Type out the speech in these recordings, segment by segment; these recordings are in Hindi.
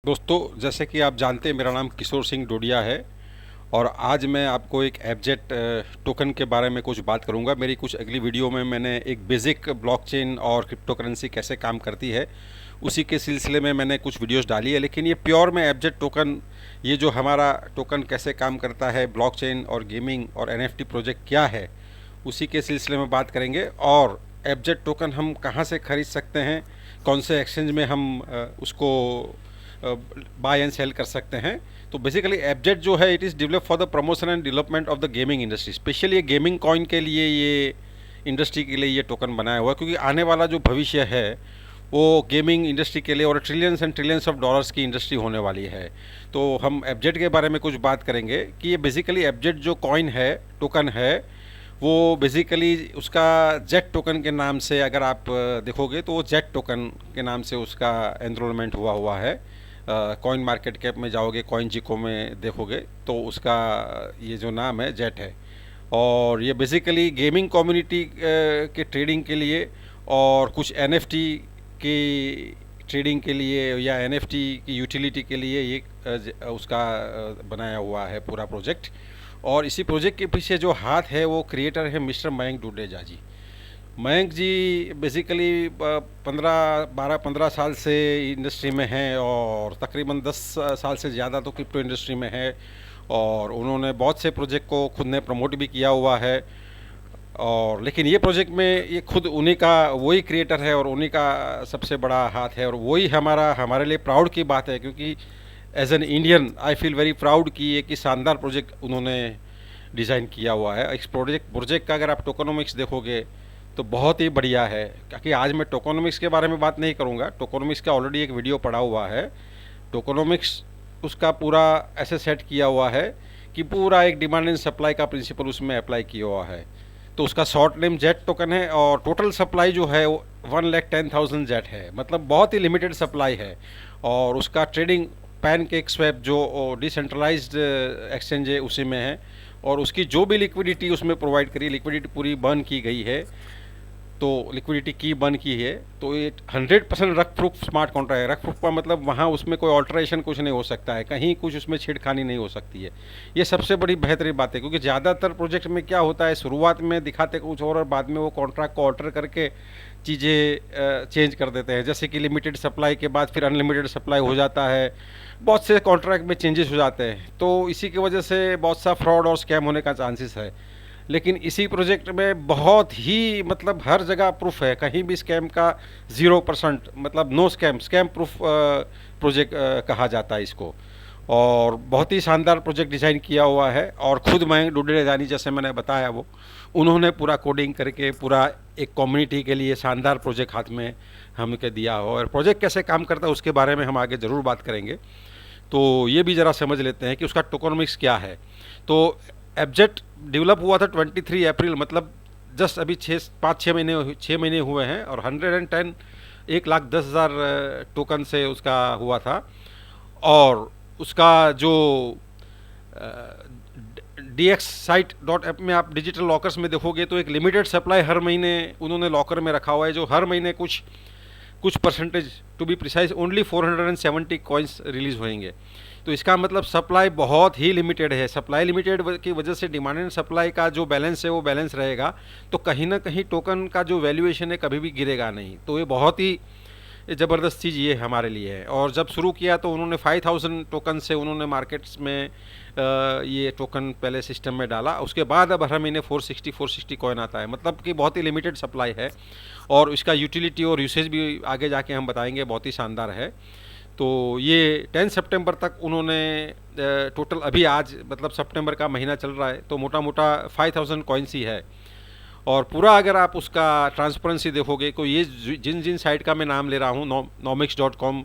दोस्तों, जैसे कि आप जानते हैं मेरा नाम किशोर सिंह डोडिया है और आज मैं आपको एक एबजेट टोकन के बारे में कुछ बात करूंगा। मेरी कुछ अगली वीडियो में मैंने एक बेसिक ब्लॉकचेन और क्रिप्टो करेंसी कैसे काम करती है उसी के सिलसिले में मैंने कुछ वीडियोस डाली है। लेकिन ये प्योर में एबजेट टोकन, ये जो हमारा टोकन कैसे काम करता है, ब्लॉकचेन और गेमिंग और एनएफटी प्रोजेक्ट क्या है, उसी के सिलसिले में बात करेंगे। और एबजेट टोकन हम कहाँ से ख़रीद सकते हैं, कौन से एक्सचेंज में हम उसको बाय एंड सेल कर सकते हैं। तो बेसिकली एबजेट जो है, it is develop for the promotion and development of the gaming industry. Specially ये गेमिंग कॉइन के लिए, ये इंडस्ट्री के लिए ये टोकन बनाया हुआ है, क्योंकि आने वाला जो भविष्य है वो गेमिंग इंडस्ट्री के लिए और trillions and trillions of dollars की इंडस्ट्री होने वाली है। तो हम एबजेट के बारे में कुछ बात करेंगे कि ये बेसिकली एबजेट जो कॉइन है, टोकन है, वो बेसिकली उसका जेट टोकन के नाम से अगर आप देखोगे तो वो जेट टोकन के नाम से उसका एनरोलमेंट हुआ है। कॉइन मार्केट कैप में जाओगे, कॉइन जिको में देखोगे तो उसका ये जो नाम है जेट है। और ये बेसिकली गेमिंग कम्युनिटी के ट्रेडिंग के लिए और कुछ एनएफटी की ट्रेडिंग के लिए या एनएफटी की यूटिलिटी के लिए ये उसका बनाया हुआ है पूरा प्रोजेक्ट। और इसी प्रोजेक्ट के पीछे जो हाथ है वो क्रिएटर है मिस्टर मयंक डुडेजा जी। मयंक जी बेसिकली 15 साल से इंडस्ट्री में हैं और तकरीबन 10 साल से ज़्यादा तो क्रिप्टो इंडस्ट्री में है। और उन्होंने बहुत से प्रोजेक्ट को खुद ने प्रमोट भी किया हुआ है। और लेकिन ये प्रोजेक्ट में ये खुद उन्हीं का वही क्रिएटर है और उन्हीं का सबसे बड़ा हाथ है। और वही हमारे लिए प्राउड की बात है, क्योंकि as an Indian I feel very proud कि एक ही शानदार प्रोजेक्ट उन्होंने डिज़ाइन किया हुआ है। इस प्रोजेक्ट का अगर आप टोकोनोमिक्स देखोगे तो बहुत ही बढ़िया है। क्योंकि आज मैं टोकोनोमिक्स के बारे में बात नहीं करूँगा, टोकोनोमिक्स का ऑलरेडी एक वीडियो पड़ा हुआ है। टोकोनोमिक्स उसका पूरा ऐसे सेट किया हुआ है कि पूरा एक डिमांड एंड सप्लाई का प्रिंसिपल उसमें अप्लाई किया हुआ है। तो उसका शॉर्ट नेम जेट टोकन है और टोटल सप्लाई जो है वो 1,10,000 जेट है, मतलब बहुत ही लिमिटेड सप्लाई है। और उसका ट्रेडिंग पैनकेक स्वैप जो डिसेंट्रलाइज्ड एक्सचेंज है उसी में है। और उसकी जो भी लिक्विडिटी उसमें प्रोवाइड करी, लिक्विडिटी पूरी बर्न की गई है। तो लिक्विडिटी की बन की है तो ये 100% रख प्रूफ स्मार्ट कॉन्ट्रैक्ट है। रख प्रूफ का मतलब वहाँ उसमें कोई ऑल्ट्रेशन कुछ नहीं हो सकता है, कहीं कुछ उसमें छेड़खानी नहीं हो सकती है। ये सबसे बड़ी बेहतरीन बात है, क्योंकि ज़्यादातर प्रोजेक्ट में क्या होता है, शुरुआत में दिखाते कुछ और बाद में वो कॉन्ट्रैक्ट को ऑल्टर करके चीज़ें चेंज कर देते हैं। जैसे कि लिमिटेड सप्लाई के बाद फिर अनलिमिटेड सप्लाई हो जाता है, बहुत से कॉन्ट्रैक्ट में चेंजेस हो जाते हैं। तो इसी की वजह से बहुत सा फ्रॉड और स्कैम होने का चांसेस है। लेकिन इसी प्रोजेक्ट में बहुत ही मतलब हर जगह प्रूफ है, कहीं भी स्कैम का 0%, मतलब no scam, scam proof project कहा जाता है इसको। और बहुत ही शानदार प्रोजेक्ट डिज़ाइन किया हुआ है। और खुद मयंक डुडेजा, जैसे मैंने बताया, वो उन्होंने पूरा कोडिंग करके पूरा एक कम्युनिटी के लिए शानदार प्रोजेक्ट हाथ में हमको दिया हो। और प्रोजेक्ट कैसे काम करता है उसके बारे में हम आगे ज़रूर बात करेंगे। तो ये भी ज़रा समझ लेते हैं कि उसका टोकोनोमिक्स क्या है। तो एबजेट डेवलप हुआ था 23 अप्रैल, मतलब जस्ट अभी 6 महीने हुए हैं। और 110 1,10,000 टोकन से उसका हुआ था। और उसका जो DX साइट डॉट ऐप में आप डिजिटल लॉकर्स में देखोगे तो एक लिमिटेड सप्लाई हर महीने उन्होंने लॉकर में रखा हुआ है, जो हर महीने कुछ कुछ percentage, to be precise only 470 coins release होंगे। तो इसका मतलब सप्लाई बहुत ही लिमिटेड है। सप्लाई लिमिटेड की वजह से डिमांड एंड सप्लाई का जो बैलेंस है वो बैलेंस रहेगा। तो कहीं ना कहीं टोकन का जो वैल्यूएशन है कभी भी गिरेगा नहीं। तो ये बहुत ही ज़बरदस्त चीज़ ये हमारे लिए है। और जब शुरू किया तो उन्होंने 5,000 टोकन से उन्होंने मार्केट्स में ये टोकन पहले सिस्टम में डाला। उसके बाद अब हर महीने 460 कॉइन आता है, मतलब कि बहुत ही लिमिटेड सप्लाई है। और इसका यूटिलिटी और यूसेज भी आगे जाके हम बताएंगे, बहुत ही शानदार है। तो ये 10 सितंबर तक उन्होंने टोटल, अभी आज मतलब सितंबर का महीना चल रहा है तो मोटा मोटा 5,000 कॉइन्स ही है। और पूरा अगर आप उसका ट्रांसपेरेंसी देखोगे तो ये जिन जिन साइट का मैं नाम ले रहा हूँ, nomics.com,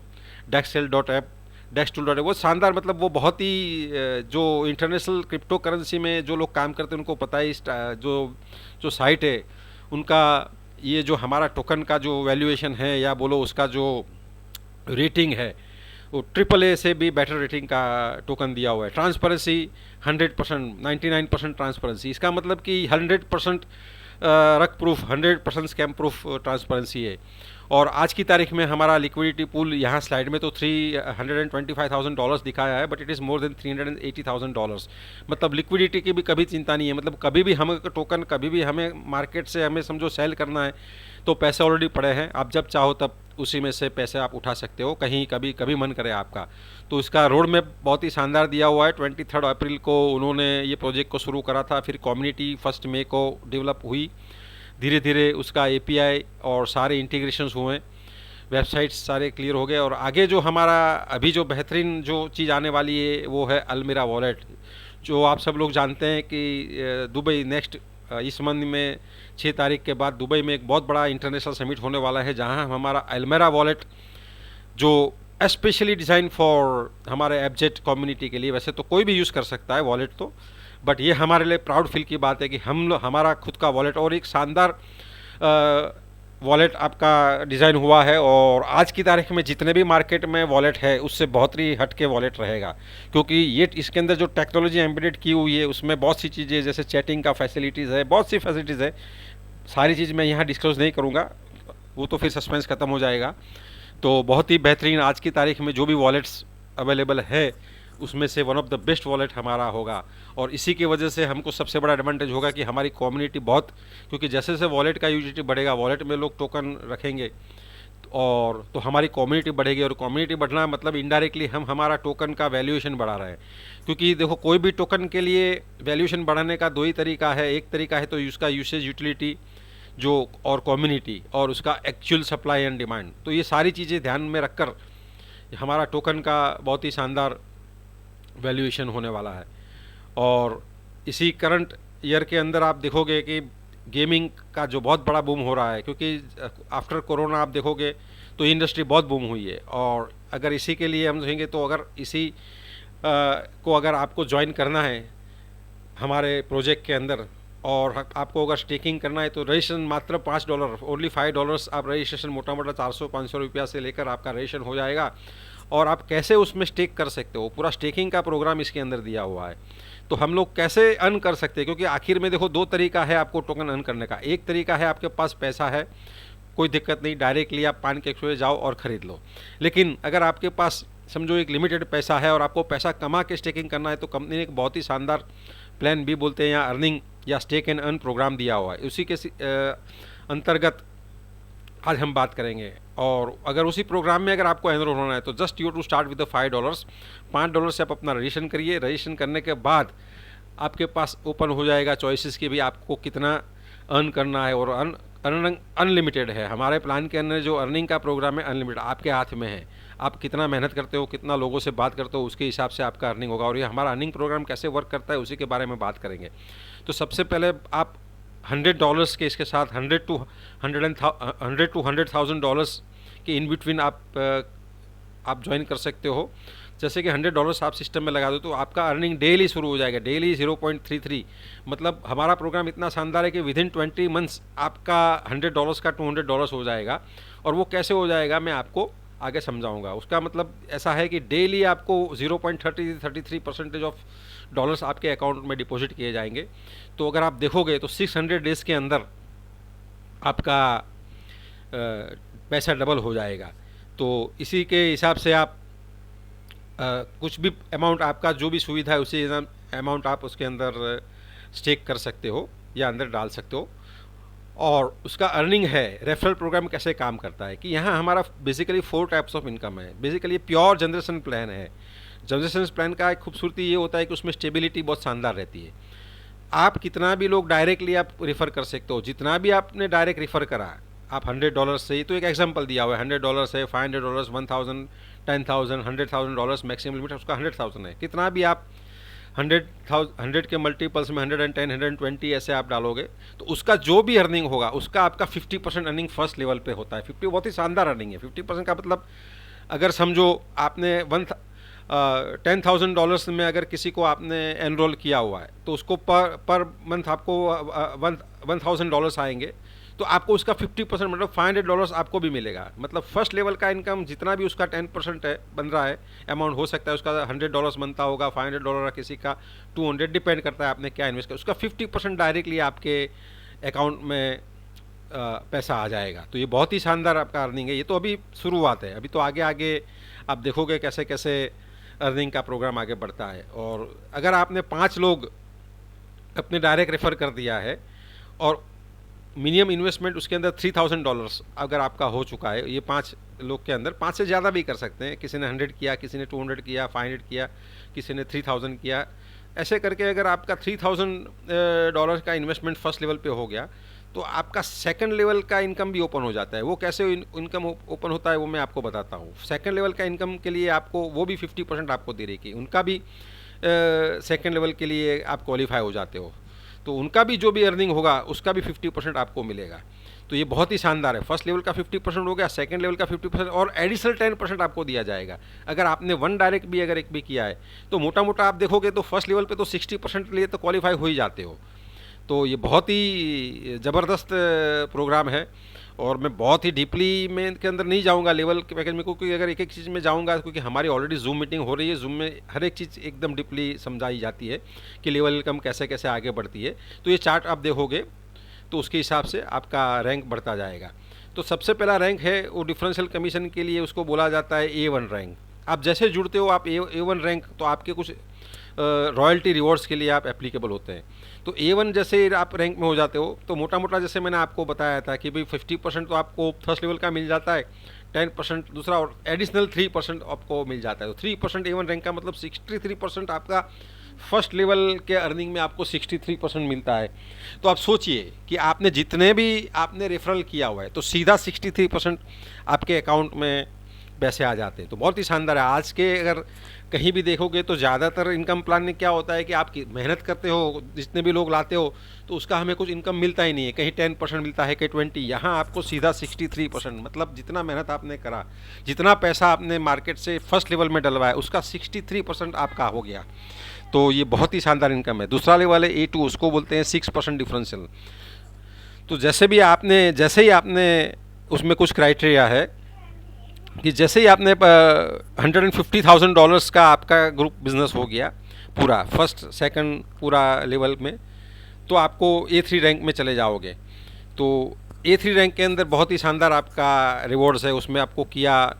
dexcel.app, dextool.app, वो शानदार, मतलब वो बहुत ही जो इंटरनेशनल क्रिप्टो करेंसी में जो लोग काम करते हैं उनको पता है इस जो जो साइट है उनका, ये जो हमारा टोकन का जो वैल्यूएशन है या बोलो उसका जो रेटिंग है वो AAA से भी बेटर रेटिंग का टोकन दिया हुआ है। Transparency 100%, 99% transparency. इसका मतलब कि 100% रख प्रूफ, 100% स्कैम प्रूफ ट्रांसपेरेंसी है। और आज की तारीख में हमारा लिक्विडिटी पूल यहाँ स्लाइड में तो $325,000 दिखाया है, but it is more than $380,000। मतलब लिक्विडिटी की भी कभी चिंता नहीं है। मतलब कभी भी हमें टोकन, कभी भी हमें मार्केट से हमें समझो सेल करना है तो पैसे ऑलरेडी पड़े हैं, आप जब चाहो तब उसी में से पैसे आप उठा सकते हो, कहीं कभी कभी मन करे आपका। तो इसका रोड मैप बहुत ही शानदार दिया हुआ है। 23 अप्रैल को उन्होंने ये प्रोजेक्ट को शुरू करा था, फिर कम्युनिटी 1 मई को डेवलप हुई, धीरे धीरे उसका एपीआई और सारे इंटीग्रेशंस हुए, वेबसाइट्स सारे क्लियर हो गए। और आगे जो हमारा अभी जो बेहतरीन जो चीज़ आने वाली है वो है अलमीरा वॉलेट, जो आप सब लोग जानते हैं कि दुबई नेक्स्ट इस मंथ में 6 तारीख के बाद दुबई में एक बहुत बड़ा इंटरनेशनल समिट होने वाला है, जहां हम हमारा अलमीरा वॉलेट जो स्पेशली डिज़ाइन फॉर हमारे एफजेट कम्युनिटी के लिए, वैसे तो कोई भी यूज़ कर सकता है वॉलेट तो, बट ये हमारे लिए प्राउड फील की बात है कि हमारा खुद का वॉलेट और एक शानदार वॉलेट आपका डिज़ाइन हुआ है। और आज की तारीख में जितने भी मार्केट में वॉलेट है उससे बहुत ही हट के वॉलेट रहेगा, क्योंकि ये इसके अंदर जो टेक्नोलॉजी एम्बेडेड की हुई है उसमें बहुत सी चीज़ें, जैसे चैटिंग का फैसिलिटीज़ है, बहुत सी फैसिलिटीज़ है। सारी चीज़ मैं यहाँ डिस्क्लोज नहीं करूँगा, वो तो फिर सस्पेंस ख़त्म हो जाएगा। तो बहुत ही बेहतरीन आज की तारीख में जो भी वॉलेट्स अवेलेबल है उसमें से one of the best wallet हमारा होगा। और इसी की वजह से हमको सबसे बड़ा एडवांटेज होगा कि हमारी कम्युनिटी बहुत, क्योंकि जैसे जैसे वॉलेट का यूटिलिटी बढ़ेगा, वॉलेट में लोग टोकन रखेंगे और तो हमारी कम्युनिटी बढ़ेगी, और कम्युनिटी बढ़ना मतलब इनडायरेक्टली हम हमारा टोकन का वैल्यूएशन बढ़ा रहे हैं। क्योंकि देखो कोई भी टोकन के लिए वैल्यूएशन बढ़ाने का दो ही तरीका है, एक तरीका है तो उसका यूसेज यूटिलिटी जो, और कम्युनिटी, और उसका एक्चुअल सप्लाई एंड डिमांड। तो ये सारी चीज़ें ध्यान में रखकर हमारा टोकन का बहुत ही शानदार वैल्यूएशन होने वाला है। और इसी करंट ईयर के अंदर आप देखोगे कि गेमिंग का जो बहुत बड़ा बूम हो रहा है, क्योंकि आफ्टर कोरोना आप देखोगे तो इंडस्ट्री बहुत बूम हुई है। और अगर इसी के लिए हम देखेंगे तो अगर इसी को अगर आपको ज्वाइन करना है हमारे प्रोजेक्ट के अंदर, और आपको अगर स्टेकिंग करना है तो रजिस्ट्रेशन मात्र $5, ओनली $5 आप रजिस्ट्रेशन, मोटा मोटा 400-500 रुपया से लेकर आपका रजिस्ट्रेशन हो जाएगा। और आप कैसे उसमें स्टेक कर सकते हो, पूरा स्टेकिंग का प्रोग्राम इसके अंदर दिया हुआ है। तो हम लोग कैसे अर्न कर सकते हैं, क्योंकि आखिर में देखो दो तरीका है आपको टोकन अर्न करने का। एक तरीका है आपके पास पैसा है, कोई दिक्कत नहीं, डायरेक्टली आप पान के एक्सचेंज जाओ और ख़रीद लो। लेकिन अगर आपके पास समझो एक लिमिटेड पैसा है और आपको पैसा कमा के स्टेकिंग करना है, तो कंपनी ने एक बहुत ही शानदार प्लान बी बोलते हैं या अर्निंग या स्टेक एंड अर्न प्रोग्राम दिया हुआ है, उसी के अंतर्गत आज हम बात करेंगे। और अगर उसी प्रोग्राम में अगर आपको एनरोल होना है तो just you to start with $5। $5 से आप अपना रजिस्ट्रेशन करिए। रजिस्ट्रेशन करने के बाद आपके पास ओपन हो जाएगा चॉइसेस कि भी आपको कितना अर्न करना है, और अनलिमिटेड है। हमारे प्लान के अंदर जो अर्निंग का प्रोग्राम है अनलिमिटेड आपके हाथ में है। आप कितना मेहनत करते हो, कितना लोगों से बात करते हो, उसके हिसाब से आपका अर्निंग होगा। और ये हमारा अर्निंग प्रोग्राम कैसे वर्क करता है उसी के बारे में बात करेंगे। तो सबसे पहले आप $100 के इसके साथ $100 to $100,000 के इन बिटवीन आप ज्वाइन कर सकते हो। जैसे कि $100 आप सिस्टम में लगा दो तो आपका अर्निंग डेली शुरू हो जाएगा, डेली 0.33। मतलब हमारा प्रोग्राम इतना शानदार है कि विदिन 20 मंथ्स आपका $100 का $200 हो जाएगा। और वो कैसे हो जाएगा मैं आपको आगे समझाऊंगा। उसका मतलब ऐसा है कि डेली आपको 0.33% ऑफ डॉलर्स आपके अकाउंट में डिपॉजिट किए जाएंगे। तो अगर आप देखोगे तो 600 डेज़ के अंदर आपका पैसा डबल हो जाएगा। तो इसी के हिसाब से आप कुछ भी अमाउंट, आपका जो भी सुविधा है उसी अमाउंट आप उसके अंदर स्टेक कर सकते हो या अंदर डाल सकते हो। और उसका अर्निंग है। रेफरल प्रोग्राम कैसे काम करता है कि यहाँ हमारा बेसिकली 4 टाइप्स ऑफ इनकम है। बेसिकली प्योर जनरेशन प्लान है। जनरेशन प्लान का एक खूबसूरती ये होता है कि उसमें स्टेबिलिटी बहुत शानदार रहती है। आप कितना भी लोग डायरेक्टली आप रेफ़र कर सकते हो, जितना भी आपने डायरेक्ट रेफ़र करा आप $100 से ही, तो एक एग्जांपल दिया हुआ है, $100 है, $500, 1000, 10,000, $100,000 मैक्सिमम लिमिट उसका 100,000 है। कितना भी आप 100 के मल्टीपल्स में 110, 120 ऐसे आप डालोगे तो उसका जो भी अर्निंग होगा उसका आपका 50% अर्निंग फर्स्ट लेवल पे होता है। 50 बहुत ही शानदार अर्निंग है। 50% का मतलब अगर समझो आपने $10,000 में अगर किसी को आपने एनरोल किया हुआ है तो उसको पर मंथ आपको $1,000 आएंगे, तो आपको उसका 50% मतलब $500 आपको भी मिलेगा। मतलब फर्स्ट लेवल का इनकम जितना भी उसका 10% है बन रहा है अमाउंट, हो सकता है उसका $100 बनता होगा, $500 किसी का 200, डिपेंड करता है आपने क्या इन्वेस्ट किया। उसका 50% डायरेक्टली आपके अकाउंट में पैसा आ जाएगा। तो ये बहुत ही शानदार आपका अर्निंग है। ये तो अभी शुरुआत है, अभी तो आगे आगे आप देखोगे कैसे कैसे अर्निंग का प्रोग्राम आगे बढ़ता है। और अगर आपने 5 लोग अपने डायरेक्ट रेफ़र कर दिया है और मिनिमम इन्वेस्टमेंट उसके अंदर $3000 अगर आपका हो चुका है, ये 5 लोग के अंदर 5 से ज़्यादा भी कर सकते हैं, किसी ने 100 किया, किसी ने 200 किया, 500 किया, किसी ने 3000 किया, ऐसे करके अगर आपका $3000 का इन्वेस्टमेंट फर्स्ट लेवल पे हो गया तो आपका सेकंड लेवल का इनकम भी ओपन हो जाता है। वो कैसे इनकम ओपन होता है वो मैं आपको बताता हूँ। सेकंड लेवल का इनकम के लिए आपको वो भी 50% आपको दे रही, उनका भी सेकंड लेवल के लिए आप क्वालिफाई हो जाते हो, तो उनका भी जो भी अर्निंग होगा उसका भी 50% आपको मिलेगा। तो ये बहुत ही शानदार है। फर्स्ट लेवल का 50% हो गया, सेकंड लेवल का 50% और एडिशनल 10% आपको दिया जाएगा अगर आपने वन डायरेक्ट भी अगर एक भी किया है। तो मोटा मोटा आप देखोगे तो फर्स्ट लेवल पे तो 60% लिए तो क्वालिफाई हो ही जाते हो। तो ये बहुत ही ज़बरदस्त प्रोग्राम है और मैं बहुत ही डीपली में इनके अंदर नहीं जाऊंगा लेवल के पैकेज में, क्योंकि अगर एक एक चीज़ में जाऊंगा, क्योंकि हमारी ऑलरेडी जूम मीटिंग हो रही है, जूम में हर एक चीज़ एकदम डीपली समझाई जाती है कि लेवल इनकम कैसे कैसे आगे बढ़ती है। तो ये चार्ट आप देखोगे तो उसके हिसाब से आपका रैंक बढ़ता जाएगा। तो सबसे पहला रैंक है वो डिफरेंशियल कमीशन के लिए, उसको बोला जाता है A1 रैंक। आप जैसे जुड़ते हो आप A1 रैंक, तो आपके कुछ रॉयल्टी रिवॉर्ड्स के लिए आप एप्लीकेबल होते हैं। तो A1 जैसे आप रैंक में हो जाते हो तो मोटा मोटा जैसे मैंने आपको बताया था कि भाई 50% तो आपको फर्स्ट लेवल का मिल जाता है, 10% दूसरा और एडिशनल 3% आपको मिल जाता है। तो 3% A1 रैंक का मतलब 63% आपका फर्स्ट लेवल के अर्निंग में आपको 63% मिलता है। तो आप सोचिए कि आपने जितने भी आपने रेफरल किया हुआ है तो सीधा 63% आपके अकाउंट में पैसे आ जाते हैं। तो बहुत ही शानदार है। आज के अगर कहीं भी देखोगे तो ज़्यादातर इनकम प्लान में क्या होता है कि आप मेहनत करते हो, जितने भी लोग लाते हो तो उसका हमें कुछ इनकम मिलता ही नहीं है, कहीं 10% मिलता है, कहीं 20। यहाँ आपको सीधा 63%, मतलब जितना मेहनत आपने करा, जितना पैसा आपने मार्केट से फर्स्ट लेवल में डलवाया उसका 63% आपका हो गया। तो ये बहुत ही शानदार इनकम है। दूसरा लेवल है A2, उसको बोलते हैं 6% डिफरेंशियल। तो जैसे ही आपने उसमें कुछ क्राइटेरिया है कि जैसे ही आपने $150,000 का आपका ग्रुप बिजनेस हो गया पूरा फर्स्ट सेकंड पूरा लेवल में, तो आपको A3 रैंक में चले जाओगे। तो A3 रैंक के अंदर बहुत ही शानदार आपका रिवॉर्ड्स है, उसमें आपको किया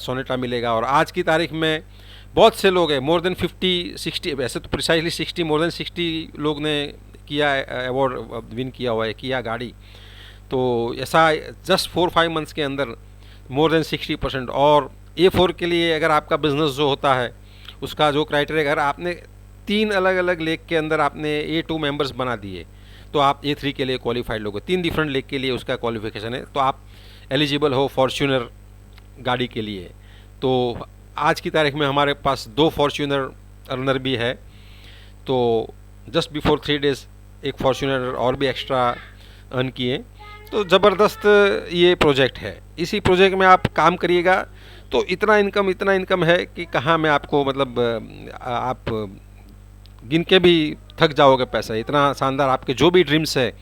सोनेटा मिलेगा। और आज की तारीख में बहुत से लोग हैं, मोर देन 50-60, वैसे तो प्रिसाइजली 60, मोर देन 60 लोग ने किया अवार्ड विन किया हुआ है, किया गाड़ी। तो ऐसा जस्ट 4-5 मंथ्स के अंदर मोर देन 60%। और A4 के लिए अगर आपका बिजनेस जो होता है उसका जो क्राइटेरिया, अगर आपने 3 अलग अलग लेक के अंदर आपने A2 मेंबर्स बना दिए तो आप A3 के लिए क्वालिफाइड लोगे। 3 डिफरेंट लेक के लिए उसका क्वालिफिकेशन है, तो आप एलिजिबल हो फॉर्च्यूनर गाड़ी के लिए। तो आज की तारीख में हमारे पास 2 फॉर्च्यूनर अर्नर भी है। तो जस्ट बिफोर 3 डेज़ एक फॉर्च्यूनर और भी एक्स्ट्रा अर्न किए। तो ज़बरदस्त ये प्रोजेक्ट है। इसी प्रोजेक्ट में आप काम करिएगा तो इतना इनकम है कि कहाँ मैं आपको, मतलब आप गिन के भी थक जाओगे पैसा। इतना शानदार आपके जो भी ड्रीम्स है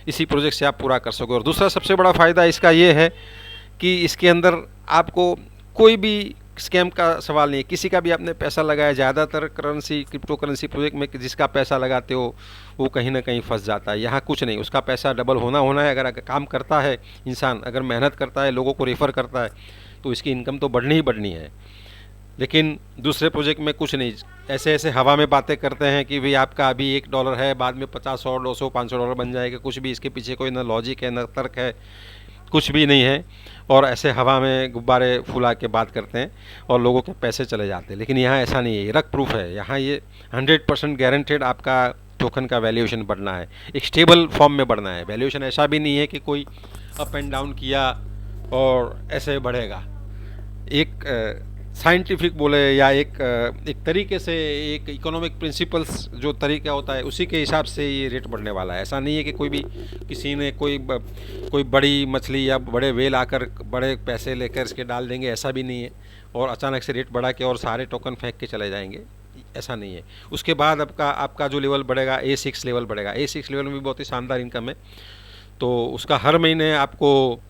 इसी प्रोजेक्ट से आप पूरा कर सकोगे। और दूसरा सबसे बड़ा फ़ायदा इसका ये है कि इसके अंदर आपको कोई भी स्कैम का सवाल नहीं है। किसी का भी आपने पैसा लगाया, ज़्यादातर क्रिप्टो करेंसी प्रोजेक्ट में जिसका पैसा लगाते हो वो कहीं ना कहीं फंस जाता है। यहाँ कुछ नहीं, उसका पैसा डबल होना है। अगर काम करता है इंसान, अगर मेहनत करता है, लोगों को रेफ़र करता है, तो इसकी इनकम तो बढ़नी ही बढ़नी है। लेकिन दूसरे प्रोजेक्ट में कुछ नहीं, ऐसे हवा में बातें करते हैं कि भाई आपका अभी $1 है, बाद में 50, 100, 200, $500 बन जाएगा। कुछ भी इसके पीछे कोई ना लॉजिक है, ना तर्क है, कुछ भी नहीं है। और ऐसे हवा में गुब्बारे फुला के बात करते हैं और लोगों के पैसे चले जाते हैं। लेकिन यहाँ ऐसा नहीं है, ये रक प्रूफ है। यहाँ ये 100% गारंटेड आपका टोकन का वैल्यूएशन बढ़ना है, एक स्टेबल फॉर्म में बढ़ना है। वैल्यूएशन ऐसा भी नहीं है कि कोई अप एंड डाउन किया और ऐसे बढ़ेगा। एक साइंटिफिक बोले या एक तरीके से, एक इकोनॉमिक प्रिंसिपल्स जो तरीका होता है उसी के हिसाब से ये रेट बढ़ने वाला है। ऐसा नहीं है कि कोई भी किसी ने कोई बड़ी मछली या बड़े वेल आकर बड़े पैसे लेकर इसके डाल देंगे, ऐसा भी नहीं है। और अचानक से रेट बढ़ा के और सारे टोकन फेंक के चले जाएंगे, ऐसा नहीं है। उसके बाद आपका जो लेवल बढ़ेगा, A6 लेवल बढ़ेगा। A6 लेवल में भी बहुत ही शानदार इनकम है। तो उसका हर महीने आपको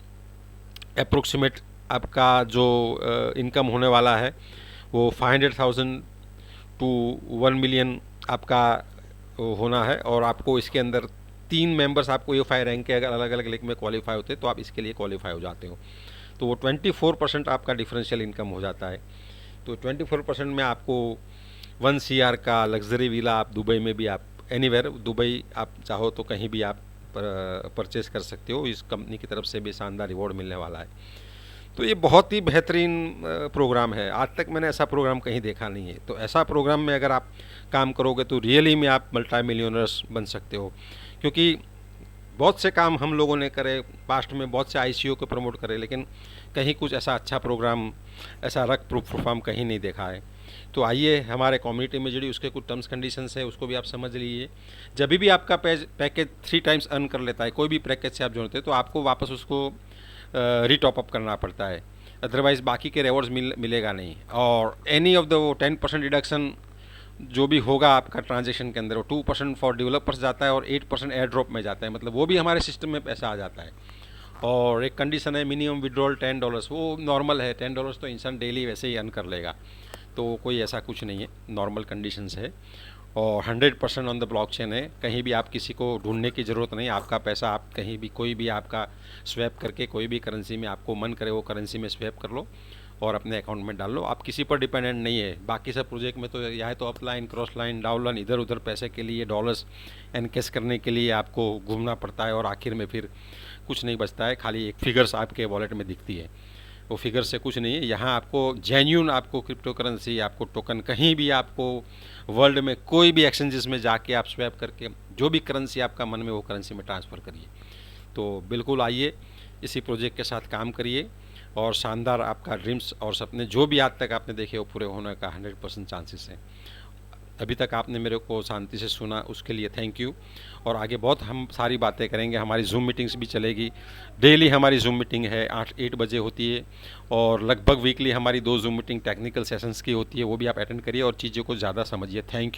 अप्रोक्सीमेट आपका जो इनकम होने वाला है वो 500,000 to 1 million आपका होना है। और आपको इसके अंदर 3 मेंबर्स आपको EFI रैंक के अगर अलग अलग लेग में क्वालिफाई होते हैं तो आप इसके लिए क्वालिफाई हो जाते हो। तो वो 24% आपका डिफरेंशियल इनकम हो जाता है। तो 24% में आपको 1 CR का लग्जरी विला आप दुबई में भी आप एनीवेयर दुबई आप चाहो तो कहीं भी आप परचेस कर सकते हो। इस कंपनी की तरफ से भी शानदार रिवॉर्ड मिलने वाला है। तो ये बहुत ही बेहतरीन प्रोग्राम है। आज तक मैंने ऐसा प्रोग्राम कहीं देखा नहीं है। तो ऐसा प्रोग्राम में अगर आप काम करोगे तो रियली में आप मल्टी मिलियनर्स बन सकते हो। क्योंकि बहुत से काम हम लोगों ने करे पास्ट में, बहुत से ICO को प्रमोट करे, लेकिन कहीं कुछ ऐसा अच्छा प्रोग्राम, ऐसा रक प्रूफ फॉर्म कहीं नहीं देखा है। तो आइए हमारे कम्युनिटी में जुड़ी, उसके कुछ टर्म्स कंडीशंस है उसको भी आप समझ लीजिए। जब भी आपका पैकेज 3 टाइम्स अर्न कर लेता है, कोई भी पैकेज से आप जोड़ते हैं, तो आपको वापस उसको रीटॉप अप करना पड़ता है, अदरवाइज़ बाकी के रिवॉर्ड्स मिलेगा नहीं। और एनी ऑफ द 10% डिडक्शन जो भी होगा आपका ट्रांजेक्शन के अंदर, वो 2% फॉर डेवलपर्स जाता है और 8% एयर ड्रॉप में जाता है, मतलब वो भी हमारे सिस्टम में पैसा आ जाता है। और एक कंडीशन है मिनिमम विड्रॉल $10, वो नॉर्मल है। $10 तो इंसान डेली वैसे ही अर्न कर लेगा, तो कोई ऐसा कुछ नहीं है, नॉर्मल कंडीशंस है। और 100% ऑन द ब्लॉकचेन है। कहीं भी आप किसी को ढूंढने की ज़रूरत नहीं, आपका पैसा आप कहीं भी कोई भी आपका स्वैप करके कोई भी करेंसी में आपको मन करे वो करेंसी में स्वैप कर लो और अपने अकाउंट में डाल लो। आप किसी पर डिपेंडेंट नहीं है। बाकी सब प्रोजेक्ट में तो या तो upline, cross line, down line, इधर उधर पैसे के लिए डॉलर्स एनकेश करने के लिए आपको घूमना पड़ता है और आखिर में फिर कुछ नहीं बचता है, खाली एक फिगर्स आपके वॉलेट में दिखती है। वो फिगर से कुछ नहीं है। यहाँ आपको जेन्यून आपको क्रिप्टो करेंसी, आपको टोकन कहीं भी आपको वर्ल्ड में कोई भी एक्सचेंजेस में जाके आप स्वैप करके जो भी करेंसी आपका मन में वो करेंसी में ट्रांसफ़र करिए। तो बिल्कुल आइए इसी प्रोजेक्ट के साथ काम करिए और शानदार आपका ड्रीम्स और सपने जो भी आज तक आपने देखे वो पूरे होने का 100% चांसेस है। अभी तक आपने मेरे को शांति से सुना उसके लिए थैंक यू। और आगे बहुत हम सारी बातें करेंगे। हमारी जूम मीटिंग्स भी चलेगी, डेली हमारी जूम मीटिंग है 8 बजे होती है और लगभग वीकली हमारी 2 जूम मीटिंग टेक्निकल सेशंस की होती है, वो भी आप अटेंड करिए और चीज़ों को ज़्यादा समझिए। Thank you.